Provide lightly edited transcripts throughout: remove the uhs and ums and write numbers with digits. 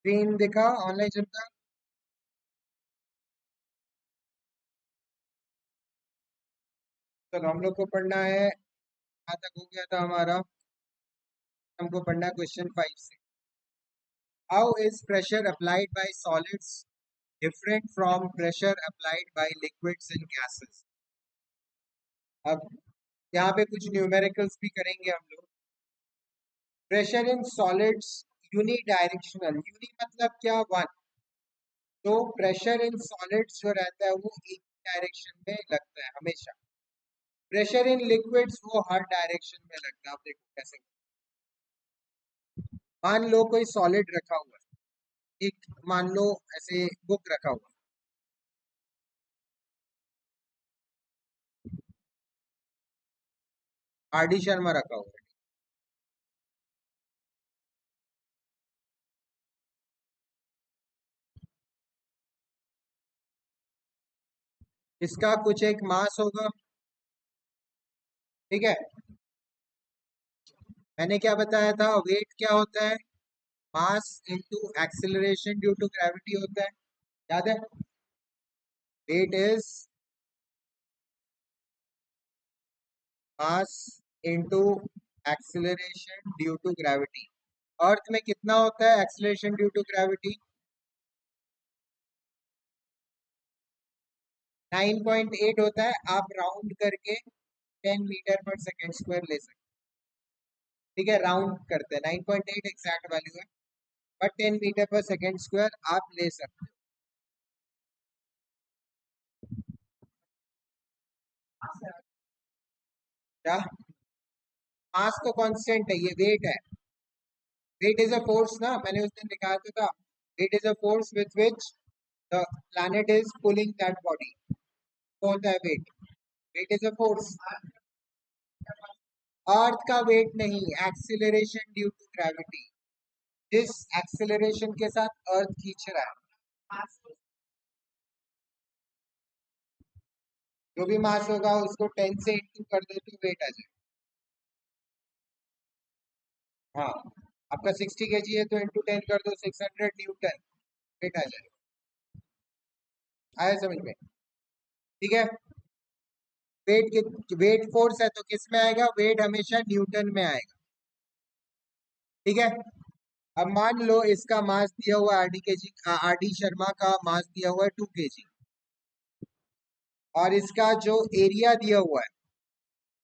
Screen दिखा online चलता। चलो हम लोग को पढ़ना है। कहाँ तक हो गया था हमारा? हमको पढ़ना है क्वेश्चन 5 से। How is pressure applied by solids different from pressure applied by liquids and gases? अब यहाँ पे कुछ न्यूमेरिकल्स भी करेंगे हम लोग। Pressure in solids unidirectional, uni मतलब क्या? वन। तो प्रेशर इन सॉलिड्स जो रहता है वो एक डायरेक्शन में लगता है हमेशा। प्रेशर इन लिक्विड्स वो हर डायरेक्शन में लगता है। आप देखो कैसे। मान लो कोई सॉलिड रखा हुआ है, एक मान लो ऐसे बुक रखा हुआ है, आर डी शर्मा रखा हुआ है। इसका कुछ एक मास होगा, ठीक है। मैंने क्या बताया था? वेट क्या होता है? Mass into acceleration due to gravity होता है। याद है? Weight is mass into acceleration due to gravity. Earth में कितना होता है एक्सेलरेशन ड्यू टू ग्रेविटी? 9.8 होता है। आप राउंड करके 10 मीटर पर सेकेंड स्क्वायर ले सकते हैं, ठीक है। राउंड करते हैं, 9.8 एग्जैक्ट वैल्यू है, बट 10 मीटर पर सेकेंड स्क्वायर आप ले सकते हो। क्या? मास तो कांस्टेंट है, ये वेट है। वेट इज अ फोर्स ना, मैंने उस दिन निकाला तो था। Weight is a force with which the planet is pulling that body. वो होता है weight. Weight is a force. Earth का वेट नहीं, एक्सीलरेशन ड्यू टू ग्रेविटी। जिस एक्सीलरेशन के साथ अर्थ खींच रहा है, जो भी मास होगा उसको 10 से इंटू कर दो तो वेट आ जाए। हाँ, आपका 60 kg है तो इंटू 10 कर दो, 600 न्यूटन वेट आ जाए। आया समझ में? ठीक है। वेट फोर्स है तो किस में आएगा? वेट हमेशा न्यूटन में आएगा, ठीक है। अब मान लो इसका मास दिया हुआ आर डी शर्मा का मास दिया हुआ है 2 kg, और इसका जो एरिया दिया हुआ है,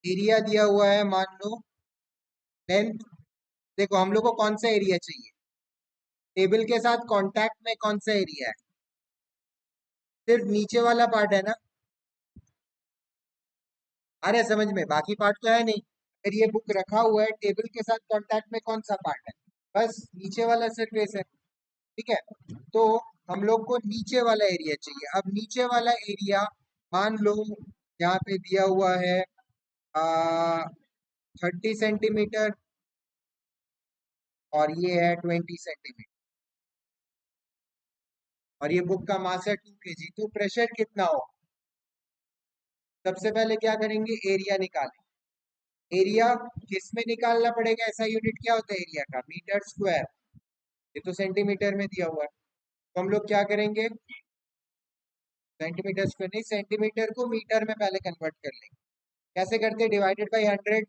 एरिया दिया हुआ है मान लो लेंथ। देखो हम लोग को कौन सा एरिया चाहिए? टेबल के साथ कांटेक्ट में कौन सा एरिया है? सिर्फ नीचे वाला पार्ट है ना। आ रहा है समझ में? बाकी पार्ट तो है नहीं। अगर ये बुक रखा हुआ है टेबल के साथ कांटेक्ट में, कौन सा पार्ट है? बस नीचे वाला सरफेस है, ठीक है। तो हम लोग को नीचे वाला एरिया चाहिए। अब नीचे वाला एरिया मान लो यहाँ पे दिया हुआ है 30 सेंटीमीटर, और ये है 20 सेंटीमीटर, और ये बुक का मास है 2 kg। तो प्रेशर कितना हो? सबसे पहले क्या करेंगे? एरिया निकालें। एरिया किस में निकालना पड़ेगा? ऐसा यूनिट क्या होता है एरिया का? Metre square. ये तो सेंटीमीटर में दिया हुआ है, तो हम लोग क्या करेंगे? सेंटीमीटर स्क्वायर नहीं, सेंटीमीटर को मीटर में पहले कन्वर्ट कर लेंगे। कैसे करते हैं? Divided by 100।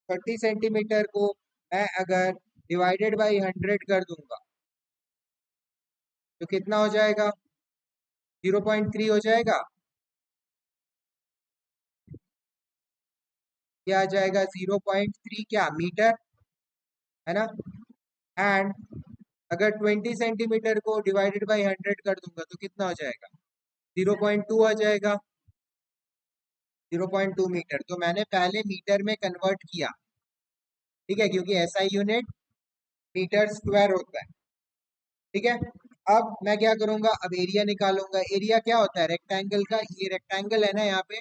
30 सेंटीमीटर को मैं अगर डिवाइडेड बाई 100 कर दूंगा तो कितना हो जाएगा? 0.3 हो जाएगा। क्या आ जाएगा? 0.3 क्या मीटर, है ना। एंड अगर 20 सेंटीमीटर को डिवाइडेड बाई 100 कर दूंगा तो कितना हो जाएगा? 0.2 आ जाएगा। 0.2 मीटर। तो मैंने पहले मीटर में कन्वर्ट किया, ठीक है, क्योंकि ऐसा यूनिट मीटर स्क्वायर होता है, ठीक है। अब मैं क्या करूंगा? अब एरिया निकालूंगा। एरिया क्या होता है रेक्टेंगल का? ये रेक्टेंगल है ना, यहाँ पे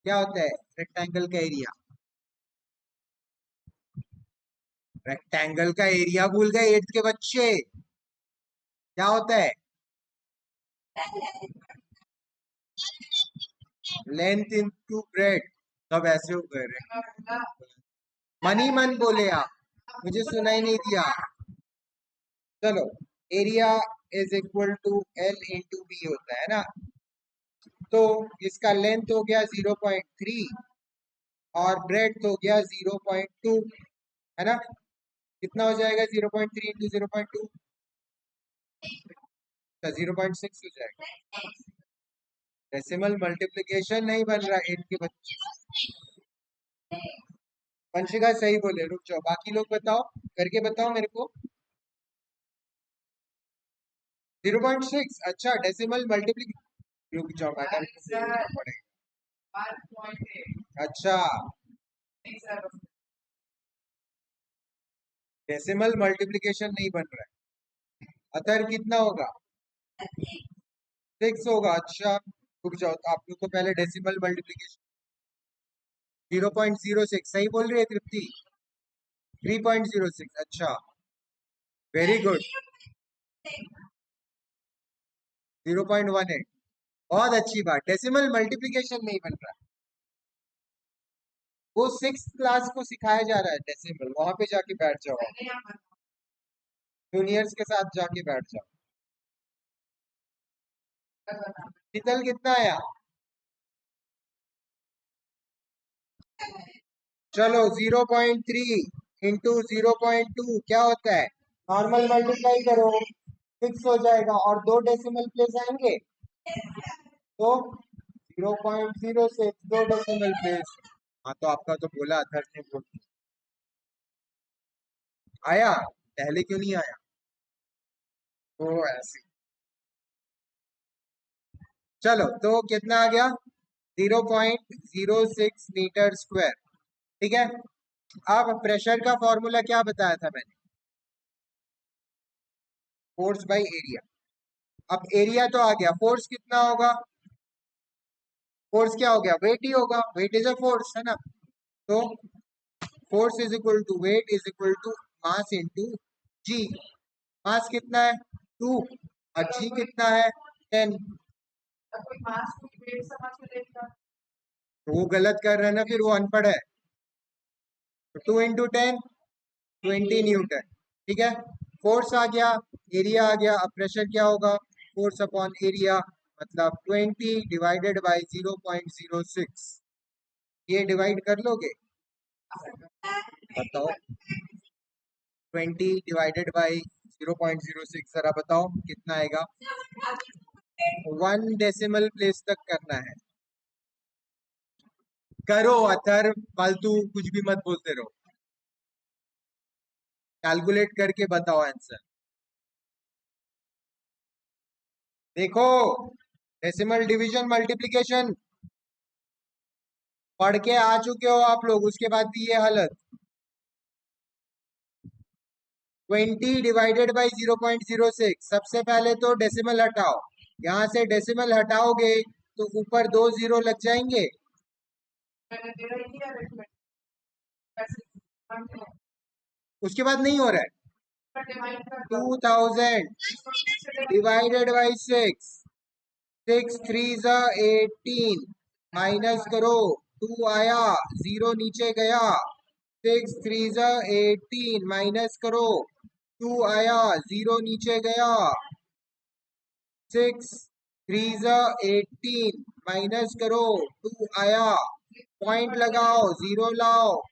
क्या होता है रेक्टेंगल का एरिया? रेक्टेंगल का एरिया भूल गए 8th के बच्चे? क्या होता है? Length into breadth. सब ऐसे हो गए रे। मन ही मन बोले आप, मुझे सुनाई नहीं दिया। चलो, area is equal to L into B होता है ना। तो इसका लेंथ हो गया 0.3 और ब्रेड्थ हो गया 0.2, है ना। कितना हो जाएगा 0.3 इंटू 0.2? 0.6 हो जाएगा। डेसिमल मल्टीप्लिकेशन नहीं बन रहा इनके बच्चे। वंशिका सही बोले, रुक जाओ, बाकी लोग बताओ, करके बताओ मेरे को। 0.6, अच्छा डेसिमल मल्टीप्लिकेशन। रुक जाओ मैडम, अच्छा डेसिमल मल्टीप्लिकेशन नहीं बन रहा है। अतः कितना होगा? 6 होगा। अच्छा रुक जाओ, तो आप लोग को पहले डेसिमल मल्टीप्लिकेशन 0.06 सही बोल रही है तृप्ति। 3.06, अच्छा वेरी गुड। 0.18, बहुत अच्छी बात। डेसिमल मल्टीप्लिकेशन नहीं बन रहा, वो 6th क्लास को सिखाया जा रहा है डेसिमल। वहां पे जाके बैठ जाओ, जूनियर्स के साथ जाके बैठ जाओ। शीतल कितना आया? चलो 0.3 इंटू 0.2 क्या होता है? नॉर्मल मल्टीप्लाई करो, 6 हो जाएगा और 2 डेसिमल प्लेस आएंगे तो 0.0 से 2 डेसिमल प्लेस। हाँ तो आपका तो बोला अथर ने बोल आया, पहले क्यों नहीं आया? तो ऐसे चलो, तो कितना आ गया? 0.06 मीटर स्क्वायर, ठीक है। अब प्रेशर का फॉर्मूला क्या बताया था मैंने? Force by area. अब एरिया तो आ गया, फोर्स कितना होगा? फोर्स क्या हो गया? वेट ही होगा, वेट इज अ फोर्स, है ना। तो force is equal to weight is equal to mass into G. Mass कितना है? 2 और जी कितना है? 10। तो वो गलत कर रहा है ना, फिर वो अनपढ़ है। तो 2 इंटू 10 20 न्यूटन, ठीक है। फोर्स आ गया, एरिया आ गया। अब प्रेशर क्या होगा? फोर्स अपॉन एरिया, मतलब 20 डिवाइडेड बाय 0.06। ये डिवाइड कर लोगे? बताओ, 20 डिवाइडेड बाय 0.06 जरा बताओ कितना आएगा? 1 डेसिमल प्लेस तक करना है। करो अथर, फालतू कुछ भी मत बोलते रहो। कैलकुलेट करके बताओ आंसर। देखो, डेसिमल डिवीजन मल्टीप्लिकेशन पढ़ के आ चुके हो आप लोग, उसके बाद भी ये हालत। 20 डिवाइडेड बाई 0.06। सबसे पहले तो डेसिमल हटाओ, यहाँ से डेसिमल हटाओगे तो ऊपर 2 जीरो लग जाएंगे। उसके बाद नहीं हो रहा है। 2000 डिवाइडेड बाई 6, 6 3 जा 18, माइनस करो, 2 आया, 0 नीचे गया। 6 3 जा 18, माइनस करो, 2 आया, 0 नीचे गया। 6 3 जा 18, माइनस करो, 2 आया, पॉइंट लगाओ, 0 लाओ।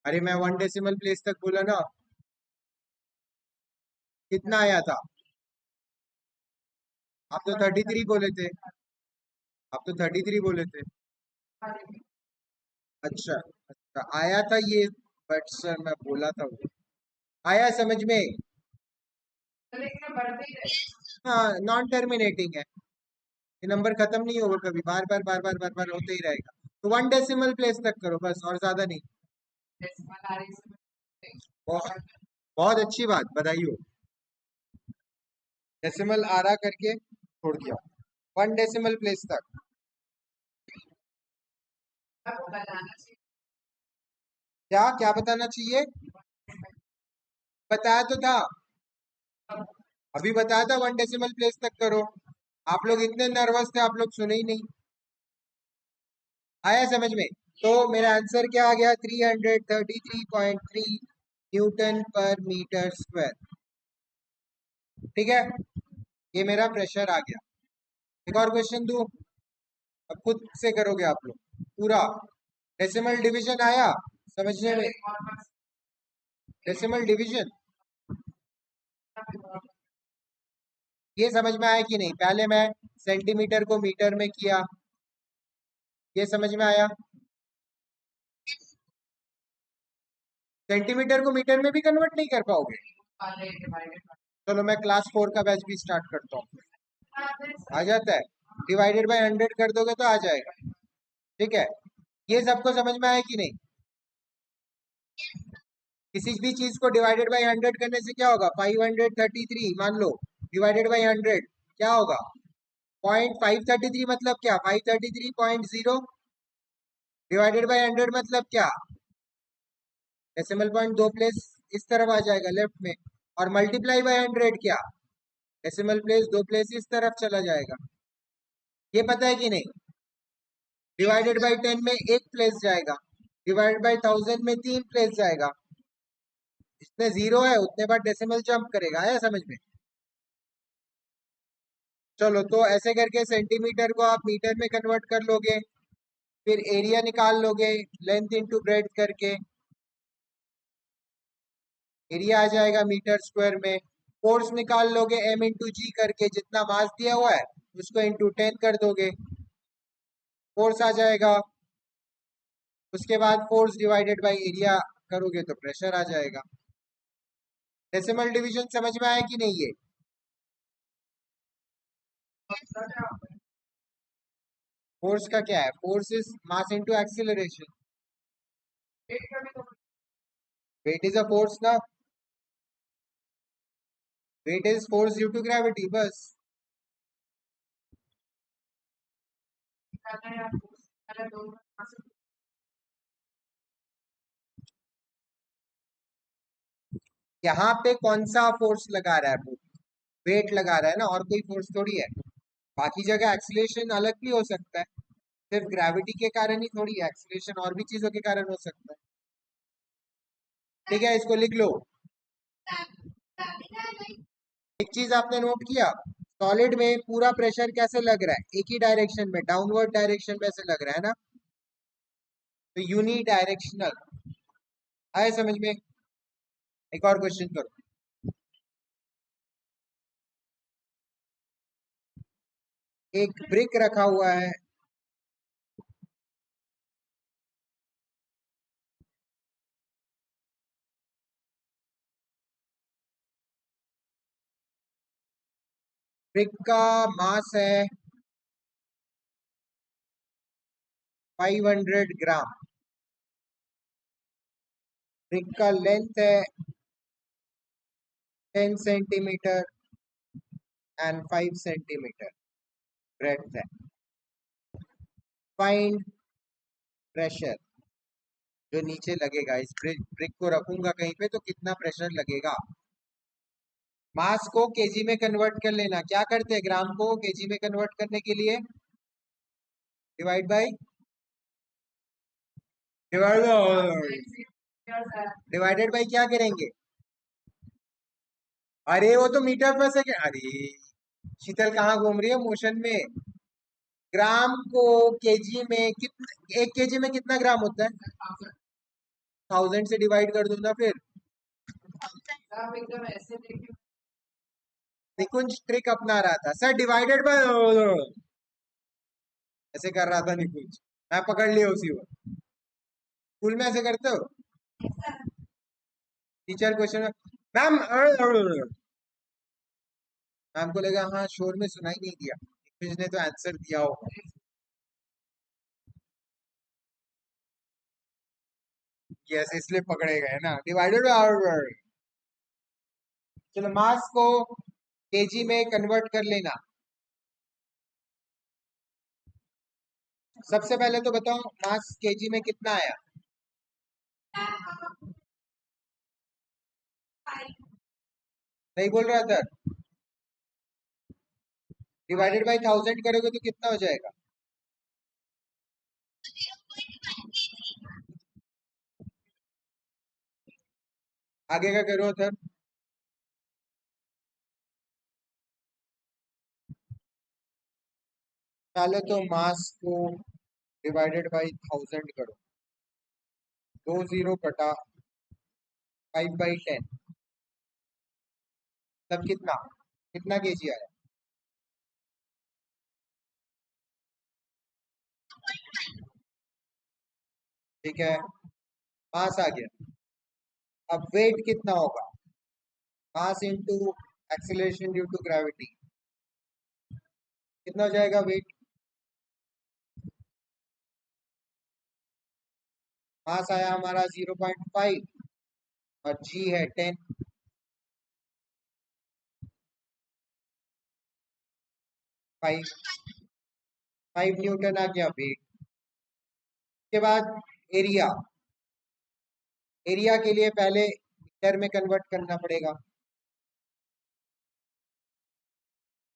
अरे मैं 1 डेसिमल प्लेस तक बोला ना। कितना आया था? आप तो 33 बोले थे, आप तो 33 बोले थे। अच्छा अच्छा आया था ये, बट सर मैं बोला था वो आया समझ में। हाँ, नॉन टर्मिनेटिंग है, ये नंबर खत्म नहीं होगा कभी, बार बार बार बार बार बार होते ही रहेगा। तो 1 डेसिमल प्लेस तक करो बस, और ज्यादा नहीं। बहुत बहुत अच्छी बात, बधाई हो। डेसिमल आ रहा करके छोड़ दिया। 1 डेसिमल प्लेस तक क्या क्या बताना चाहिए? बताया तो था, अभी बताया था 1 डेसिमल प्लेस तक करो। आप लोग इतने नर्वस थे, आप लोग सुने ही नहीं। आया समझ में? तो मेरा आंसर क्या आ गया? 333.3 न्यूटन पर मीटर स्क्वायर। ठीक है, ये मेरा प्रेशर आ गया। एक और क्वेश्चन दूं, अब खुद से करोगे आप लोग पूरा। डेसिमल डिवीजन आया समझने में? डेसिमल डिवीजन ये समझ में आया कि नहीं? पहले मैं सेंटीमीटर को मीटर में किया, ये समझ में आया? सेंटीमीटर को मीटर में भी कन्वर्ट नहीं कर पाओगे? चलो मैं क्लास 4 का बैच भी स्टार्ट करता हूँ। आ जाता है? डिवाइडेड बाय 100 कर दोगे तो आ जाएगा। ठीक है, ये सबको समझ में आया कि नहीं? किसी भी चीज को डिवाइडेड बाय 100 करने से क्या होगा? 533 मान लो, डिवाइडेड बाय 100 क्या होगा? 0.533 मतलब क्या? 533.0 डिवाइडेड बाय 100 मतलब क्या? डेसिमल पॉइंट दो प्लेस इस तरफ आ जाएगा लेफ्ट में, और मल्टीप्लाई बाय 100 क्या? डेसिमल प्लेस दो प्लेस इस तरफ चला जाएगा। ये पता है कि नहीं? डिवाइडेड बाय 10 में एक प्लेस जाएगा, डिवाइडेड बाय 1000 में तीन प्लेस जाएगा। जितने जीरो है उतने बार डेसिमल जंप करेगा। आया समझ में? चलो तो ऐसे करके सेंटीमीटर को आप मीटर में कन्वर्ट कर लोगे, फिर एरिया निकाल लोगे लेंथ इंटू ब्रेड्थ करके, एरिया आ जाएगा मीटर स्क्वायर में। फोर्स निकाल लोगे m इंटू जी करके, जितना मास दिया हुआ है उसको इंटू 10 कर दोगे, फोर्स आ जाएगा। उसके बाद फोर्स डिवाइडेड बाय एरिया करोगे तो प्रेशर आ जाएगा। डेसिमल डिवीजन समझ में आया कि नहीं? ये फोर्स का क्या है? Force is mass into acceleration. Weight is a force ना, weight is force due to gravity बस। यहाँ पे कौन सा फोर्स लगा रहा है वो? वेट लगा रहा है ना, और कोई फोर्स थोड़ी है। बाकी जगह एक्सीलरेशन अलग भी हो सकता है, सिर्फ ग्रेविटी के कारण ही थोड़ी है, एक्सीलरेशन और भी चीजों के कारण हो सकता है। ठीक है, इसको लिख लो। एक चीज आपने नोट किया, सॉलिड में पूरा प्रेशर कैसे लग रहा है? एक ही डायरेक्शन में, डाउनवर्ड डायरेक्शन में से लग रहा है ना, तो यूनी डायरेक्शनल। आए समझ में? एक और क्वेश्चन करो। एक ब्रिक रखा हुआ है, ब्रिक का मास है 500 ग्राम, ब्रिक का लेंथ है 10 सेंटीमीटर एंड 5 सेंटीमीटर ब्रेड्थ है। फाइंड प्रेशर जो नीचे लगेगा, इस ब्रिक ब्रिक को रखूंगा कहीं पे तो कितना प्रेशर लगेगा। मास को केजी में कन्वर्ट कर लेना। क्या करते हैं ग्राम को केजी में कन्वर्ट करने के लिए? डिवाइड बाय, डिवाइडेड बाय क्या करेंगे? अरे वो तो मीटर पर सेकेंड। अरे शीतल कहाँ घूम रही है मोशन में? ग्राम को केजी में कितना, एक केजी में कितना ग्राम होता है? 1000 से डिवाइड कर दो ना फिर। निकुंज ट्रिक अपना रहा था सर, डिवाइडेड बाय ऐसे कर रहा था निकुंज, मैं पकड़ लिया उसी वक्त। स्कूल में ऐसे करते हो? टीचर क्वेश्चन, मैम मैम को लगा हाँ शोर में सुनाई नहीं दिया, निकुंज ने तो आंसर दिया होगा। ये ऐसे इसलिए पकड़े गए ना, डिवाइडेड बाय। चलो मास को केजी में कन्वर्ट कर लेना। सबसे पहले तो बताओ मास केजी में कितना आया? नहीं बोल रहा था? डिवाइडेड बाय 1000 करोगे तो कितना हो जाएगा? आगे का करो सर। पहले तो मास को डिवाइडेड बाई 1000 करो। 20 कटा 5/10, तब कितना कितना केजी आया? ठीक है, मास आ गया। अब वेट कितना होगा? Mass into acceleration due to gravity, कितना हो जाएगा वेट? मास आया हमारा 0.5 और जी है 10। 5 न्यूटन आ गया वेट। उसके बाद एरिया। एरिया के लिए पहले मीटर में कन्वर्ट करना पड़ेगा।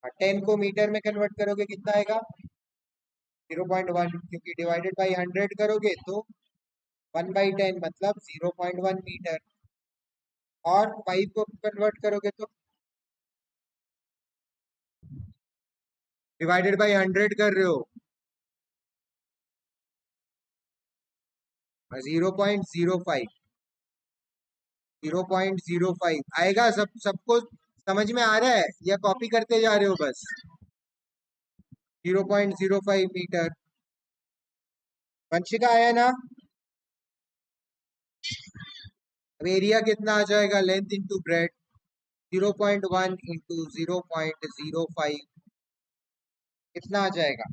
10 को मीटर में कन्वर्ट करोगे कितना आएगा? 0.1, क्योंकि डिवाइडेड बाई 100 करोगे तो 1/10 मतलब 0.1 मीटर। और 5 को कन्वर्ट करोगे तो डिवाइडेड बाई 100 कर रहे हो, 0.05। 0.05 आएगा। सबको समझ में आ रहा है या कॉपी करते जा रहे हो बस? 0.05 मीटर। वंशिका आया ना? अब एरिया कितना आ जाएगा? लेंथ इंटू ब्रेड, 0.1 इंटू 0.05, कितना आ जाएगा?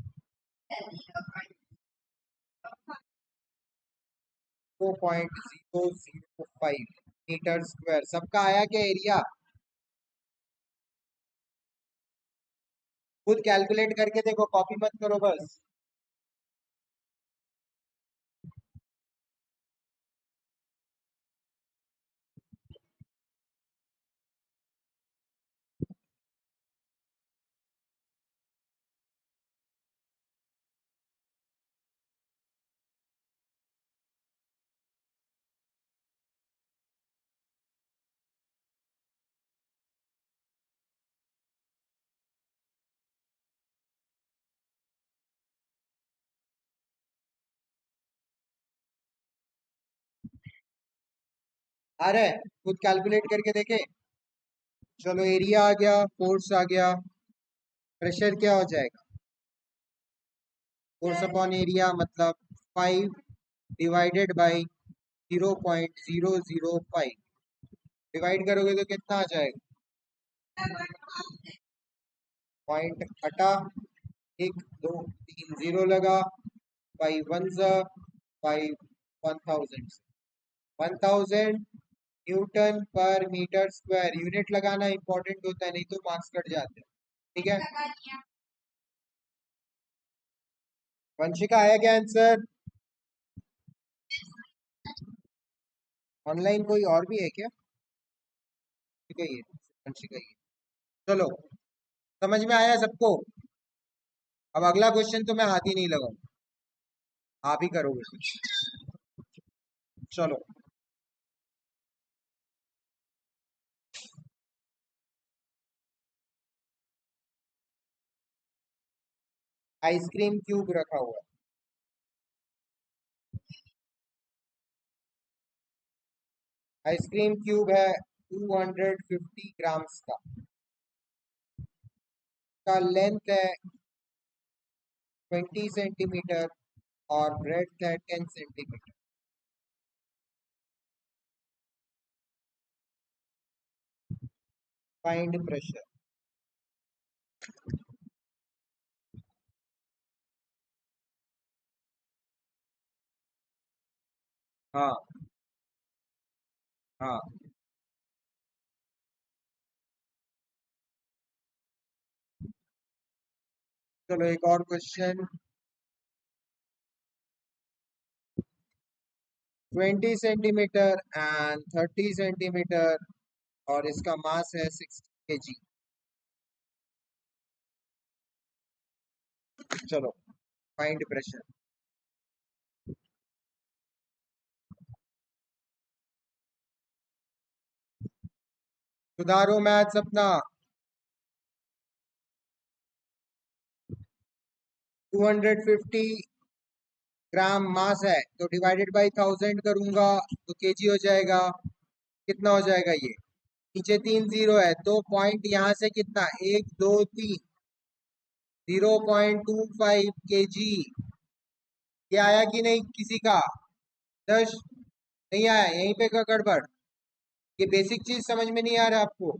4.005 मीटर स्क्वायर। सबका आया क्या एरिया? खुद कैलकुलेट करके देखो, कॉपी मत करो बस। आ रहा है? खुद कैलकुलेट करके देखे। चलो, एरिया आ गया, फोर्स आ गया, प्रेशर क्या हो जाएगा? फोर्स अपॉन एरिया मतलब 5 डिवाइडेड बाई 0.005। डिवाइड करोगे तो कितना आ जाएगा? पॉइंट हटा, 1 2 3 जीरो लगा, 5 1 5 1000। 1000 न्यूटन पर मीटर स्क्वायर। यूनिट लगाना इंपॉर्टेंट होता है, नहीं तो मार्क्स कट जाते हैं। ठीक है, वंशिका आया क्या आंसर? ऑनलाइन कोई और भी है क्या? ठीक है, ये वंशिका ही है। चलो, समझ में आया सबको? अब अगला क्वेश्चन तो मैं हाथ ही नहीं लगाऊंगा, आप ही करोगे कुछ। चलो, आइसक्रीम क्यूब रखा हुआ है। आइसक्रीम क्यूब है 250 ग्राम्स का लेंथ है 20 सेंटीमीटर और ब्रेड्थ है 10 सेंटीमीटर। Find pressure. हाँ, हाँ। चलो, एक और क्वेश्चन। 20 सेंटीमीटर एंड 30 सेंटीमीटर और इसका मास है 60 kg। चलो, फाइंड प्रेशर। सुधारो मैथ्स अपना। 250 ग्राम मास है तो डिवाइडेड बाई 1000 करूंगा तो केजी हो जाएगा। कितना हो जाएगा ये? नीचे 3 जीरो है तो पॉइंट यहाँ से कितना, 1 2 3, 0.25 kg। ये आया कि नहीं किसी का? दस नहीं आया, यहीं पे का गड़बड़। ये बेसिक चीज समझ में नहीं आ रहा आपको?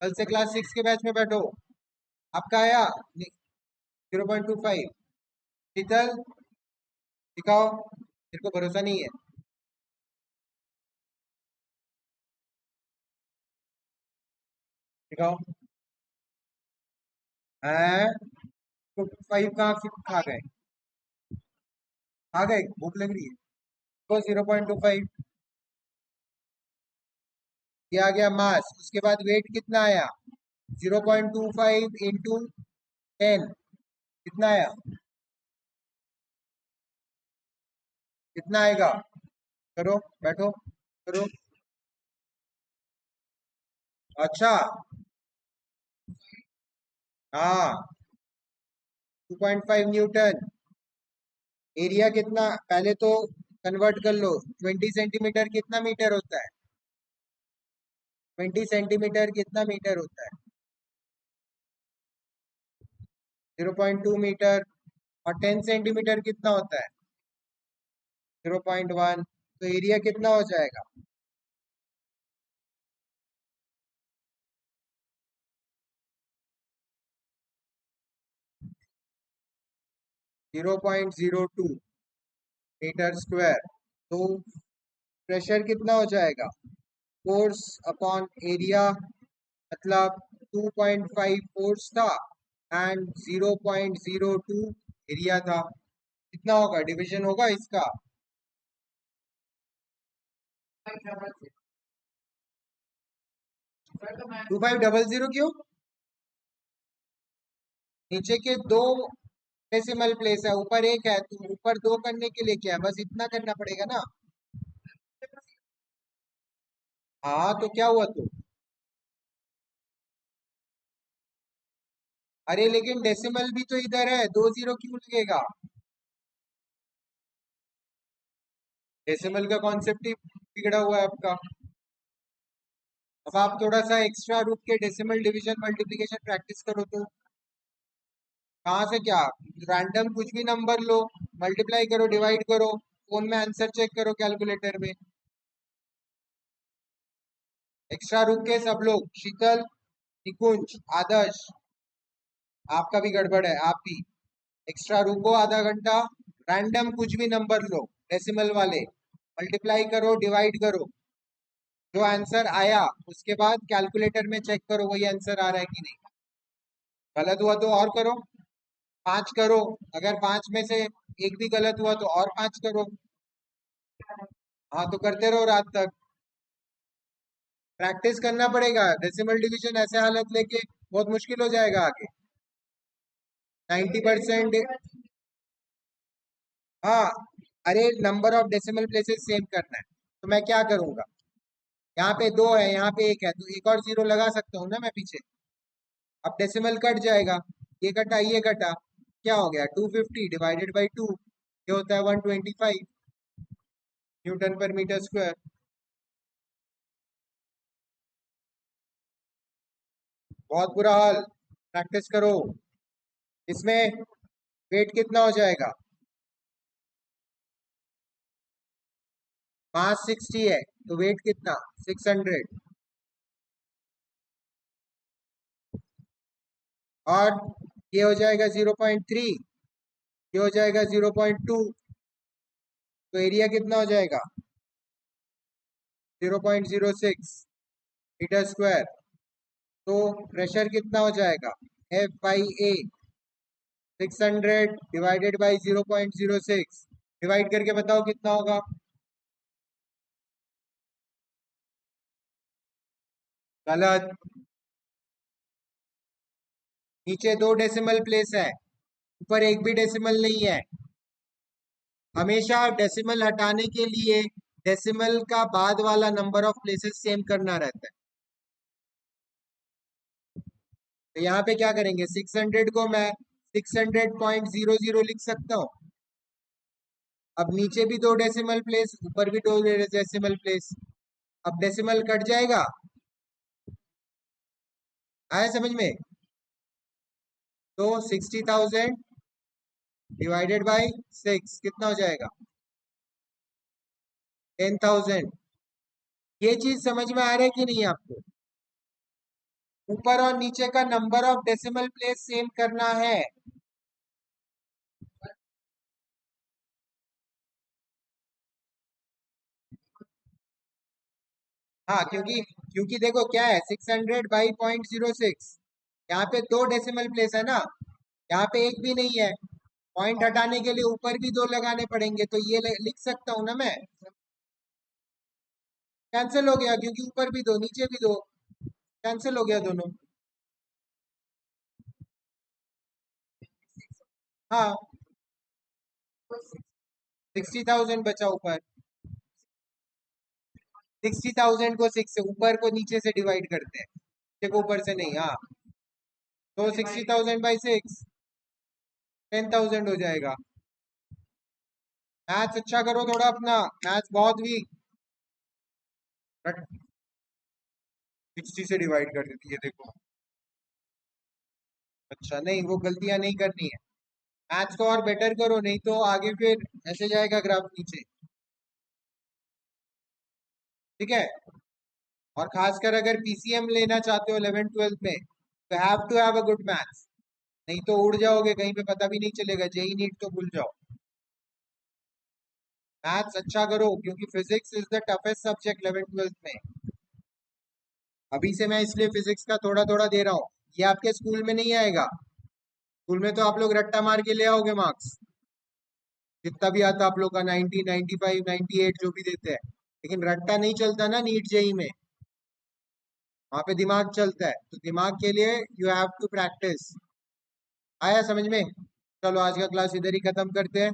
कल से क्लास 6 के बैच में बैठो। आपका आया 0.25? शीतल दिखाओ, तेरे को भरोसा नहीं है? दिखाओ। है तो 5 कहाँ से खा गए? खा गए, भूख लग रही है तो 0.25 ये आ गया मास। उसके बाद वेट कितना आया? 0.25 इंटू 10 कितना आया? कितना आएगा? करो, बैठो, करो। अच्छा, हाँ, 2.5 न्यूटन। एरिया कितना पहले तो कन्वर्ट कर लो। 20 सेंटीमीटर कितना मीटर होता है? 20 सेंटीमीटर कितना मीटर होता है? 0.2 मीटर। और 10 सेंटीमीटर कितना होता है? 0.1। तो एरिया कितना हो जाएगा? 0.02 मीटर स्क्वायर। तो प्रेशर कितना हो जाएगा? फोर्स अपॉन एरिया, मतलब 2.5 फोर्स था एंड 0.02 एरिया था। कितना होगा? डिवीजन होगा इसका। 2500 क्यों? नीचे के दो डेसिमल प्लेस है, ऊपर एक है, तो ऊपर दो करने के लिए क्या है, बस इतना करना पड़ेगा ना। हाँ तो क्या हुआ तो? अरे लेकिन डेसिमल भी तो इधर है, 2 जीरो क्यों लगेगा? डेसिमल का कॉन्सेप्ट ही बिगड़ा हुआ है आपका। अब आप थोड़ा सा एक्स्ट्रा रूट के डेसिमल डिवीजन मल्टीप्लिकेशन प्रैक्टिस करो तो। कहाँ से क्या? रैंडम कुछ भी नंबर लो, मल्टीप्लाई करो, डिवाइड करो, फोन में आंसर चेक करो कैलकुलेटर में। एक्स्ट्रा रूट के सब लोग, शीतल, निकुंज, आदर्श, आपका भी गड़बड़ है, आप भी एक्स्ट्रा रुको आधा घंटा। रैंडम कुछ भी नंबर लो, डेसिमल वाले, मल्टीप्लाई करो, डिवाइड करो, जो आंसर आया उसके बाद कैलकुलेटर में चेक करो वही आंसर आ रहा है कि नहीं। गलत हुआ तो और करो, 5 करो। अगर 5 में से एक भी गलत हुआ तो और 5 करो। हाँ तो करते रहो रात तक। प्रैक्टिस करना पड़ेगा, डेसिमल डिवीजन ऐसे हालत लेके बहुत मुश्किल हो जाएगा आगे। 90%। हाँ, अरे number of decimal places same करना है तो मैं क्या करूंगा? यहाँ पे दो है, यहाँ पे एक है, तो एक और जीरो लगा सकता हूँ ना मैं पीछे। अब डेसिमल कट जाएगा, ये कटा ये कटा, क्या हो गया? 250 डिवाइडेड बाई 2, ये होता है 125 न्यूटन पर मीटर स्क्वायर। बहुत बुरा हाल, प्रैक्टिस करो। इसमें वेट कितना हो जाएगा? मास 60 है तो वेट कितना? 600। और ये हो जाएगा 0.3, ये हो जाएगा 0.2, तो एरिया कितना हो जाएगा? 0.06 मीटर स्क्वायर। तो प्रेशर कितना हो जाएगा? F/A 600 डिवाइडेड बाई 0.06, डिवाइड करके बताओ कितना होगा? गलत। नीचे दो डेसिमल प्लेस है, ऊपर एक भी डेसिमल नहीं है। हमेशा डेसिमल हटाने के लिए डेसिमल का बाद वाला नंबर ऑफ प्लेसेस सेम करना रहता है। तो यहाँ पे क्या करेंगे, 600 को मैं 600.00 लिख सकता हूँ। अब नीचे भी दो डेसिमल प्लेस, ऊपर भी दो डेसिमल प्लेस। अब डेसिमल कट जाएगा, आया समझ में? तो 60,000 डिवाइडेड बाई 6 कितना हो जाएगा? 10,000। ये चीज समझ में आ रहा है कि नहीं आपको? ऊपर और नीचे का number of decimal place same करना है। हाँ, क्योंकि क्योंकि देखो क्या है, 600/0.06, यहाँ पे दो डेसिमल प्लेस है ना, यहाँ पे एक भी नहीं है। पॉइंट हटाने के लिए ऊपर भी दो लगाने पड़ेंगे, तो ये लिख सकता हूँ ना मैं। कैंसिल हो गया, क्योंकि ऊपर भी दो नीचे भी दो, कैंसिल हो गया दोनों। हाँ, 60,000 बचा ऊपर। 60,000 को 6 से ऊपर को नीचे से डिवाइड करते हैं, नीचे को ऊपर से नहीं। हाँ, तो 60,000/6 10,000 हो जाएगा। मैथ्स अच्छा करो थोड़ा अपना, मैथ्स बहुत वीक। 60 से डिवाइड कर देती है देखो। अच्छा, नहीं वो गलतियां नहीं करनी है, मैथ्स को और बेटर करो, नहीं तो आगे फिर ऐसे जाएगा ग्राफ नीचे। ठीक है। और खासकर अगर पीसीएम लेना चाहते हो 11th 12th में, तो have to have a good maths, नहीं तो उड़ जाओगे कहीं पे, पता भी नहीं चलेगा, जेई नीट तो भूल जाओ। मैथ्स अच्छा करो, क्योंकि physics is the toughest subject 11th 12th में। अभी से मैं इसलिए फिजिक्स का थोड़ा थोड़ा दे रहा हूँ, ये आपके स्कूल में नहीं आएगा। स्कूल में तो आप लोग रट्टा मार के ले आओगे मार्क्स, जितना भी आता आप लोग का, 90, 95, 98 जो भी देते हैं, लेकिन रट्टा नहीं चलता ना नीट जेई में। वहां पे दिमाग चलता है, तो दिमाग के लिए यू हैव टू प्रैक्टिस। आया समझ में? चलो आज का क्लास इधर ही खत्म करते हैं।